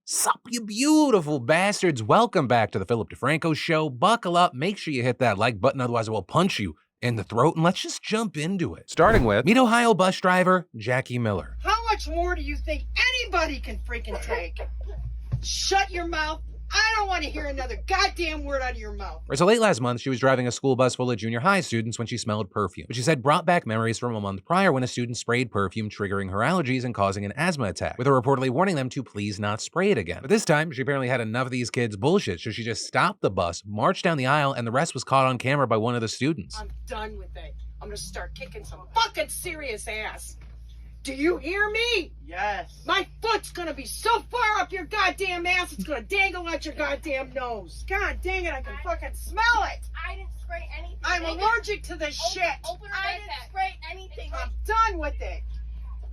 Sup, you beautiful bastards. Welcome back to the Philip DeFranco Show. Buckle up, make sure you hit that like button, otherwise I will punch you in the throat, and let's just jump into it. Starting with, meet Ohio bus driver Jackie Miller. How much more do you think anybody can freaking take? Shut your mouth. I don't want to hear another goddamn word out of your mouth. So late last month, she was driving a school bus full of junior high students when she smelled perfume, which she said brought back memories from a month prior when a student sprayed perfume, triggering her allergies and causing an asthma attack, with her reportedly warning them to please not spray it again. But this time, she apparently had enough of these kids' bullshit, so she just stopped the bus, marched down the aisle, and the rest was caught on camera by one of the students. I'm done with it. I'm gonna start kicking some fucking serious ass. Do you hear me? Yes. My foot's gonna be so far up your goddamn ass, it's gonna dangle out your goddamn nose. God dang it, I can fucking smell it. I didn't spray anything. I'm allergic to this shit. I didn't spray anything. I'm done with it.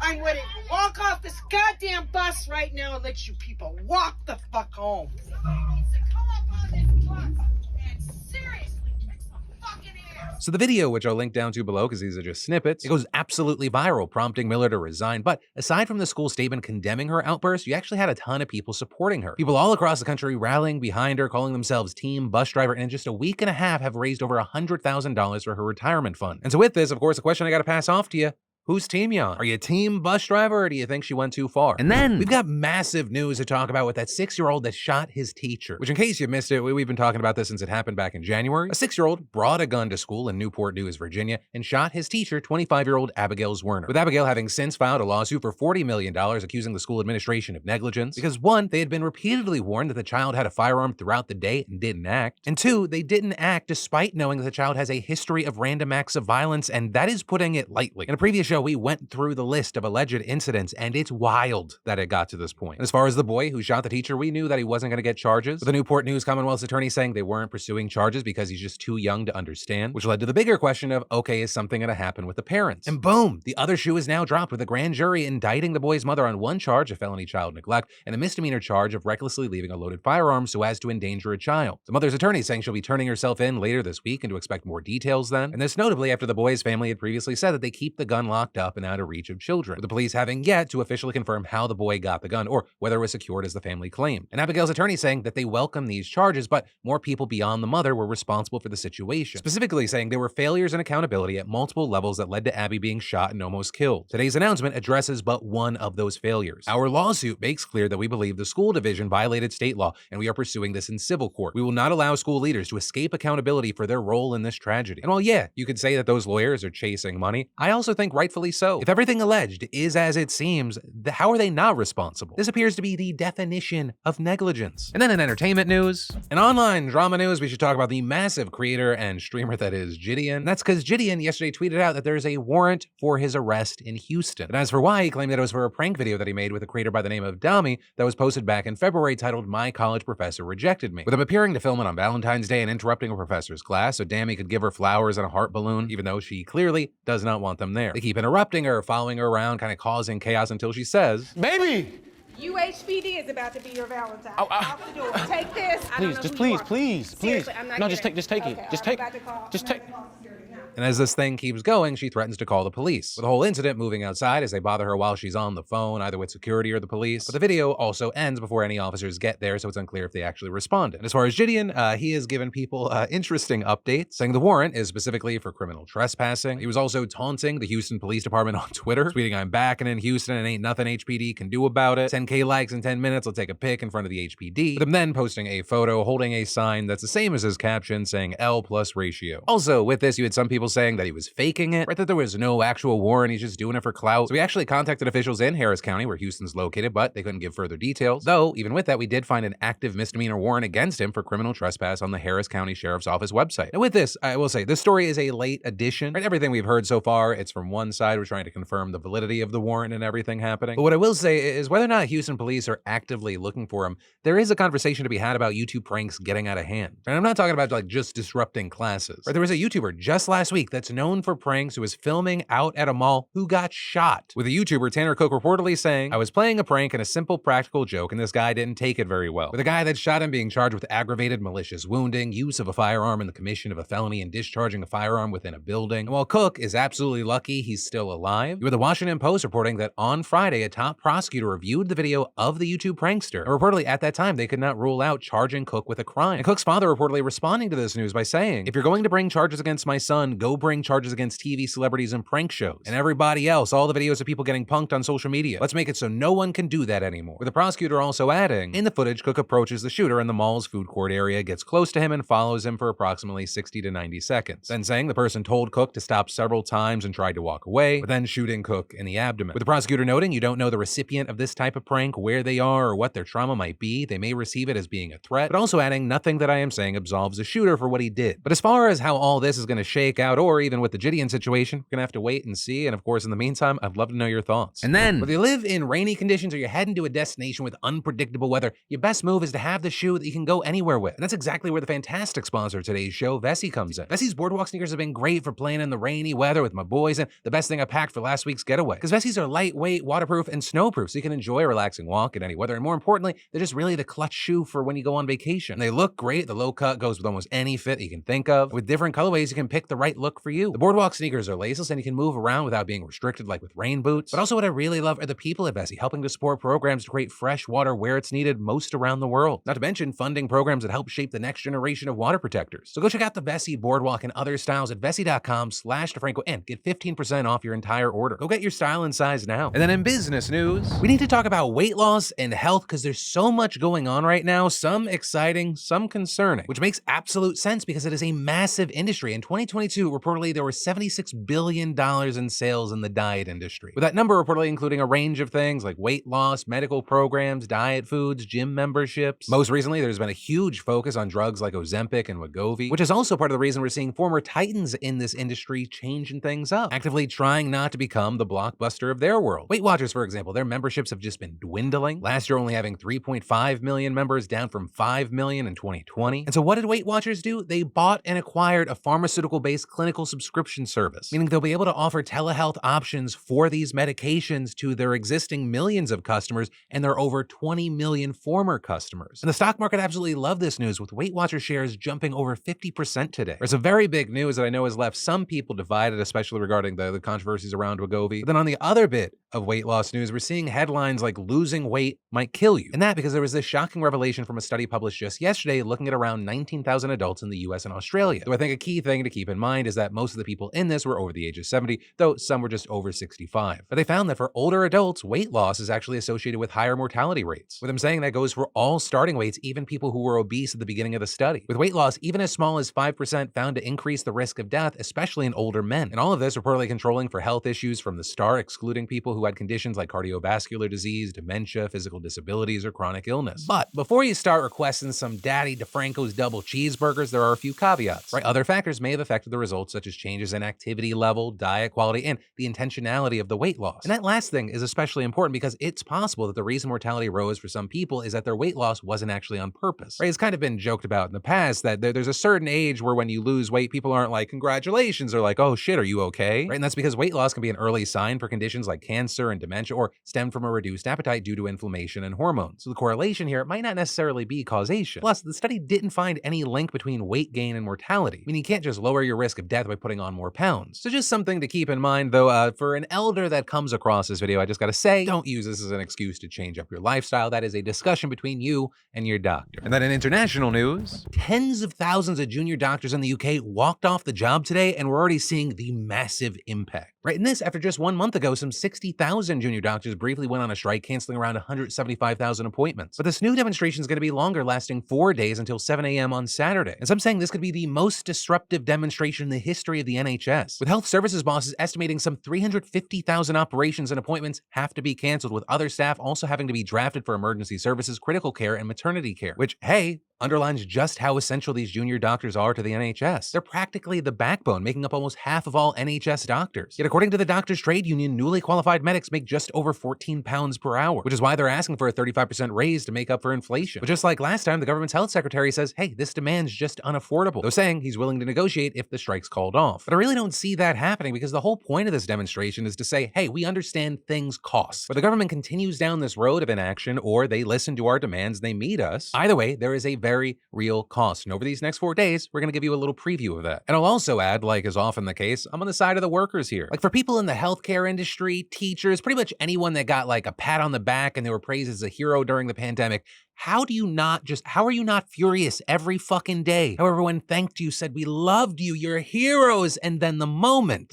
I'm ready to walk off this goddamn bus right now and let you people walk the fuck home. Somebody needs to come up on this bus and seriously kick some fucking ass. So the video, which I'll link down to below because these are just snippets, it goes absolutely viral, prompting Miller to resign. But aside from the school statement condemning her outburst, you actually had a ton of people supporting her. People all across the country rallying behind her, calling themselves Team Bus Driver, and in just a week and a half have raised over $100,000 for her retirement fund. And so with this, of course, the question I gotta pass off to you: whose team you on? Are you Team Bus Driver, or do you think she went too far? And then we've got massive news to talk about with that 6-year-old that shot his teacher, which, in case you missed it, we've been talking about this since it happened back in January. A 6-year-old brought a gun to school in Newport News, Virginia, and shot his teacher, 25-year-old Abigail Zwerner, with Abigail having since filed a lawsuit for $40 million accusing the school administration of negligence because, one, they had been repeatedly warned that the child had a firearm throughout the day and didn't act, and two, they didn't act despite knowing that the child has a history of random acts of violence, and that is putting it lightly. In a previous show, we went through the list of alleged incidents, and it's wild that it got to this point. And as far as the boy who shot the teacher, we knew that he wasn't going to get charges, with the Newport News Commonwealth's attorney saying they weren't pursuing charges because he's just too young to understand, which led to the bigger question of, okay, is something going to happen with the parents? And boom, the other shoe is now dropped, with a grand jury indicting the boy's mother on one charge of felony child neglect and a misdemeanor charge of recklessly leaving a loaded firearm so as to endanger a child. The mother's attorney saying she'll be turning herself in later this week and to expect more details then. And this notably after the boy's family had previously said that they keep the gun locked up and out of reach of children, with the police having yet to officially confirm how the boy got the gun or whether it was secured as the family claimed. And Abigail's attorney saying that they welcome these charges, but more people beyond the mother were responsible for the situation, specifically saying there were failures in accountability at multiple levels that led to Abby being shot and almost killed. Today's announcement addresses but one of those failures. Our lawsuit makes clear that we believe the school division violated state law, and we are pursuing this in civil court. We will not allow school leaders to escape accountability for their role in this tragedy. And while yeah, you could say that those lawyers are chasing money, I also think rightfully so. If everything alleged is as it seems, how are they not responsible? This appears to be the definition of negligence. And then in entertainment news, in online drama news, we should talk about the massive creator and streamer that is Gideon. That's because Gideon yesterday tweeted out that there's a warrant for his arrest in Houston. And as for why, he claimed that it was for a prank video that he made with a creator by the name of Dami that was posted back in February titled "My College Professor Rejected Me," with him appearing to film it on Valentine's Day and interrupting a professor's class so Dami could give her flowers and a heart balloon, even though she clearly does not want them there. They keep interrupting her, following her around, kind of causing chaos until she says, Baby! UHPD is about to be your Valentine. Oh, Off the door. Take this. I don't Please, know just who you please, are. please. Seriously, I'm not No, gonna- just take it. Okay, Just I'm take, about to call- just I'm take. about to call security now. and as this thing keeps going, she threatens to call the police, with the whole incident moving outside as they bother her while she's on the phone, either with security or the police. But the video also ends before any officers get there, so it's unclear if they actually responded. And as far as Gideon, he has given people interesting updates, saying the warrant is specifically for criminal trespassing. He was also taunting the Houston Police Department on Twitter, tweeting, "I'm back and in Houston and ain't nothing HPD can do about it. 10K likes in 10 minutes, I'll take a pic in front of the HPD." With him then posting a photo holding a sign that's the same as his caption saying L plus ratio. Also, with this, you had some people saying that he was faking it, right? That there was no actual warrant, he's just doing it for clout. So we actually contacted officials in Harris County, where Houston's located, but they couldn't give further details. Though, even with that, we did find an active misdemeanor warrant against him for criminal trespass on the Harris County Sheriff's Office website. Now with this, I will say, this story is a late addition, right? Everything we've heard so far, it's from one side, we're trying to confirm the validity of the warrant and everything happening. But what I will say is whether or not Houston police are actively looking for him, there is a conversation to be had about YouTube pranks getting out of hand. And I'm not talking about like just disrupting classes. Right? There was a YouTuber just last last week that's known for pranks who was filming out at a mall who got shot. With the YouTuber Tanner Cook reportedly saying, "I was playing a prank and a simple practical joke and this guy didn't take it very well." With the guy that shot him being charged with aggravated malicious wounding, use of a firearm in the commission of a felony, and discharging a firearm within a building. And while Cook is absolutely lucky he's still alive, you have the Washington Post reporting that on Friday, a top prosecutor reviewed the video of the YouTube prankster, and reportedly at that time they could not rule out charging Cook with a crime. And Cook's father reportedly responding to this news by saying, "If you're going to bring charges against my son, go bring charges against TV celebrities and prank shows. And everybody else, all the videos of people getting punked on social media. Let's make it so no one can do that anymore." With the prosecutor also adding, in the footage, Cook approaches the shooter in the mall's food court area, gets close to him, and follows him for approximately 60 to 90 seconds. Then saying the person told Cook to stop several times and tried to walk away, but then shooting Cook in the abdomen. With the prosecutor noting, you don't know the recipient of this type of prank, where they are, or what their trauma might be. They may receive it as being a threat, but also adding, nothing that I am saying absolves the shooter for what he did. But as far as how all this is going to shake out, or even with the Gideon situation, we're going to have to wait and see. And of course, in the meantime, I'd love to know your thoughts. And then, whether you live in rainy conditions or you're heading to a destination with unpredictable weather, your best move is to have the shoe that you can go anywhere with. And that's exactly where the fantastic sponsor of today's show, Vessi, comes in. Vessi's boardwalk sneakers have been great for playing in the rainy weather with my boys, and the best thing I packed for last week's getaway. Because Vessis are lightweight, waterproof, and snowproof, so you can enjoy a relaxing walk in any weather. And more importantly, they're just really the clutch shoe for when you go on vacation. And they look great. The low cut goes with almost any fit you can think of. With different colorways, you can pick the right look for you. The boardwalk sneakers are laceless and you can move around without being restricted like with rain boots. But also what I really love are the people at Vessi, helping to support programs to create fresh water where it's needed most around the world. Not to mention funding programs that help shape the next generation of water protectors. So go check out the Vessi boardwalk and other styles at vessi.com/DeFranco and get 15% off your entire order. Go get your style and size now. And then in business news, we need to talk about weight loss and health because there's so much going on right now, some exciting, some concerning, which makes absolute sense because it is a massive industry. In 2022, reportedly, there were $76 billion in sales in the diet industry, with that number reportedly including a range of things like weight loss, medical programs, diet foods, gym memberships. Most recently, there's been a huge focus on drugs like Ozempic and Wegovy, which is also part of the reason we're seeing former titans in this industry changing things up, actively trying not to become the blockbuster of their world. Weight Watchers, for example, their memberships have just been dwindling. Last year, only having 3.5 million members, down from 5 million in 2020. And so what did Weight Watchers do? They bought and acquired a pharmaceutical-based clinical subscription service, meaning they'll be able to offer telehealth options for these medications to their existing millions of customers and their over 20 million former customers. And the stock market absolutely loved this news, with Weight Watchers shares jumping over 50% today. There's some very big news that I know has left some people divided, especially regarding the controversies around Wegovy. But then on the other bit of weight loss news, we're seeing headlines like losing weight might kill you. And that because there was this shocking revelation from a study published just yesterday looking at around 19,000 adults in the US and Australia. Though I think a key thing to keep in mind is that most of the people in this were over the age of 70, though some were just over 65. But they found that for older adults, weight loss is actually associated with higher mortality rates, with them saying that goes for all starting weights, even people who were obese at the beginning of the study. With weight loss, even as small as 5% found to increase the risk of death, especially in older men. And all of this reportedly controlling for health issues from the start, excluding people who had conditions like cardiovascular disease, dementia, physical disabilities, or chronic illness. But before you start requesting some Daddy DeFranco's double cheeseburgers, there are a few caveats, right? Other factors may have affected the results, such as changes in activity level, diet quality, and the intentionality of the weight loss. And that last thing is especially important because it's possible that the reason mortality rose for some people is that their weight loss wasn't actually on purpose, right? It's kind of been joked about in the past that there's a certain age where when you lose weight, people aren't like, congratulations, they're like, oh shit, are you okay? Right? And that's because weight loss can be an early sign for conditions like cancer and dementia, or stem from a reduced appetite due to inflammation and hormones. So the correlation here might not necessarily be causation. Plus, the study didn't find any link between weight gain and mortality. I mean, you can't just lower your risk of death by putting on more pounds. So just something to keep in mind, though, for an elder that comes across this video, I just gotta say, don't use this as an excuse to change up your lifestyle. That is a discussion between you and your doctor. And then in international news, tens of thousands of junior doctors in the UK walked off the job today, and we're already seeing the massive impact. Right, and this after just 1 month ago, some 60,000 junior doctors briefly went on a strike, canceling around 175,000 appointments. But this new demonstration is going to be longer, lasting 4 days until 7 a.m. on Saturday. And some saying this could be the most disruptive demonstration in the history of the NHS, with health services bosses estimating some 350,000 operations and appointments have to be canceled, with other staff also having to be drafted for emergency services, critical care, and maternity care. Which, hey, underlines just how essential these junior doctors are to the NHS. They're practically the backbone, making up almost half of all NHS doctors. Yet according to the doctors' trade union, newly qualified medics make just over £14 per hour, which is why they're asking for a 35% raise to make up for inflation. But just like last time, the government's health secretary says, hey, this demand's just unaffordable, though saying he's willing to negotiate if the strike's called off. But I really don't see that happening because the whole point of this demonstration is to say, hey, we understand things cost. But the government continues down this road of inaction, or they listen to our demands and they meet us. Either way, there is a very real cost. And over these next 4 days, we're going to give you a little preview of that. And I'll also add, like is often the case, I'm on the side of the workers here. Like for people in the healthcare industry, teachers, pretty much anyone that got like a pat on the back and they were praised as a hero during the pandemic, how are you not furious every fucking day? How everyone thanked you, said, we loved you, you're heroes. And then the moment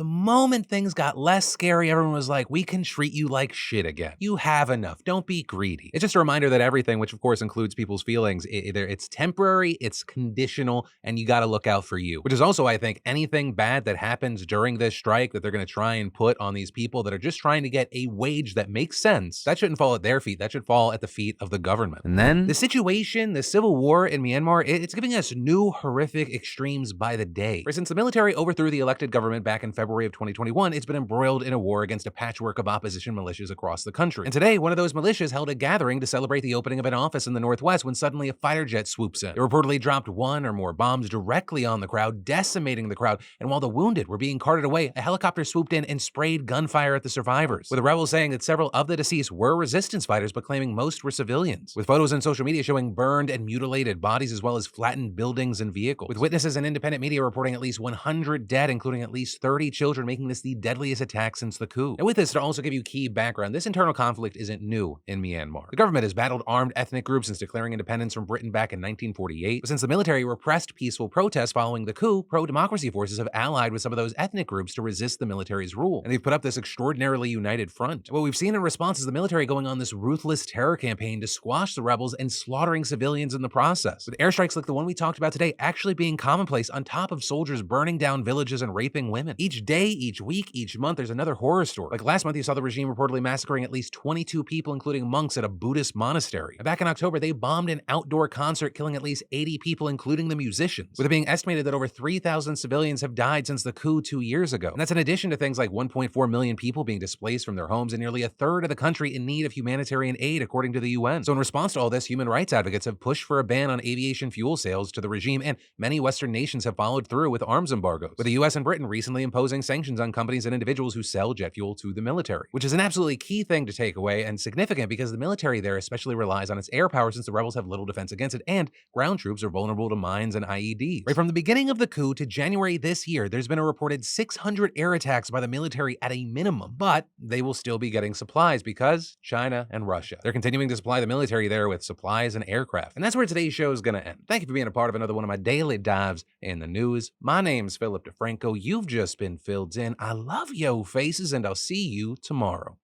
things got less scary, everyone was like, we can treat you like shit again. You have enough. Don't be greedy. It's just a reminder that everything, which of course includes people's feelings, it's temporary, it's conditional, and you got to look out for you. Which is also, I think, anything bad that happens during this strike that they're going to try and put on these people that are just trying to get a wage that makes sense, that shouldn't fall at their feet. That should fall at the feet of the government. And then the situation, the civil war in Myanmar, it's giving us new horrific extremes by the day. For since the military overthrew the elected government back in February of 2021, it's been embroiled in a war against a patchwork of opposition militias across the country. And today, one of those militias held a gathering to celebrate the opening of an office in the Northwest when suddenly a fighter jet swoops in. It reportedly dropped one or more bombs directly on the crowd, decimating the crowd. And while the wounded were being carted away, a helicopter swooped in and sprayed gunfire at the survivors, with the rebels saying that several of the deceased were resistance fighters, but claiming most were civilians, with photos on social media showing burned and mutilated bodies as well as flattened buildings and vehicles, with witnesses and independent media reporting at least 100 dead, including at least 30 children, making this the deadliest attack since the coup. And with this, to also give you key background, this internal conflict isn't new in Myanmar. The government has battled armed ethnic groups since declaring independence from Britain back in 1948, but since the military repressed peaceful protests following the coup, pro-democracy forces have allied with some of those ethnic groups to resist the military's rule, and they've put up this extraordinarily united front. What we've seen in response is the military going on this ruthless terror campaign to squash the rebels and slaughtering civilians in the process, with airstrikes like the one we talked about today actually being commonplace on top of soldiers burning down villages and raping women. Each day, each week, each month, there's another horror story. Like last month, you saw the regime reportedly massacring at least 22 people, including monks at a Buddhist monastery. And back in October, they bombed an outdoor concert, killing at least 80 people, including the musicians, with it being estimated that over 3,000 civilians have died since the coup 2 years ago. And that's in addition to things like 1.4 million people being displaced from their homes and nearly a third of the country in need of humanitarian aid, according to the UN. So in response to all this, human rights advocates have pushed for a ban on aviation fuel sales to the regime, and many Western nations have followed through with arms embargoes, with the US and Britain recently imposing sanctions on companies and individuals who sell jet fuel to the military, which is an absolutely key thing to take away and significant because the military there especially relies on its air power since the rebels have little defense against it, and ground troops are vulnerable to mines and IEDs. Right from the beginning of the coup to January this year, there's been a reported 600 air attacks by the military at a minimum, but they will still be getting supplies because China and Russia. They're continuing to supply the military there with supplies and aircraft. And that's where today's show is going to end. Thank you for being a part of another one of my daily dives in the news. My name's Philip DeFranco. You've just been filled in. I love yo faces, and I'll see you tomorrow.